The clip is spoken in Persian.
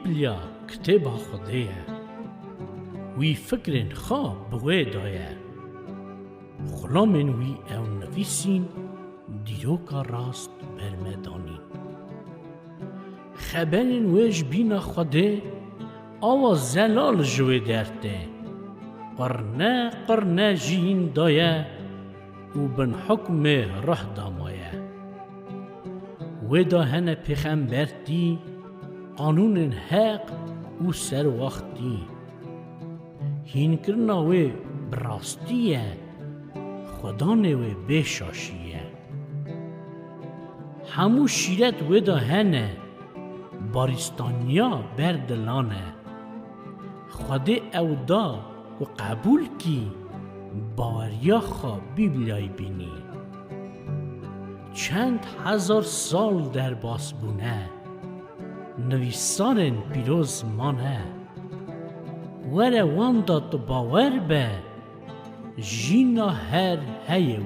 بیبلیا کتاب خدایه وی فکرین خواب بوی دایه خلامن وی او نویسین دیروکا راست برمدانین خبرین ویش بینا خوده آوا زلال جوی درده قرنه جین دایه و بن حکم ره دامایه و دا هنه پیغمبرتی قانون حق و سر وقتی هین کرنا و براستیه خدا نوی بشاشیه همو شیرت و دا هنه باریستانیا بردلانه خدا او دا و قبول کی باوریا خواه بیبلیای بینی چند هزار سال در باس بونه نویسان پیروز مانه وره وان داد باور به جینا هر هیه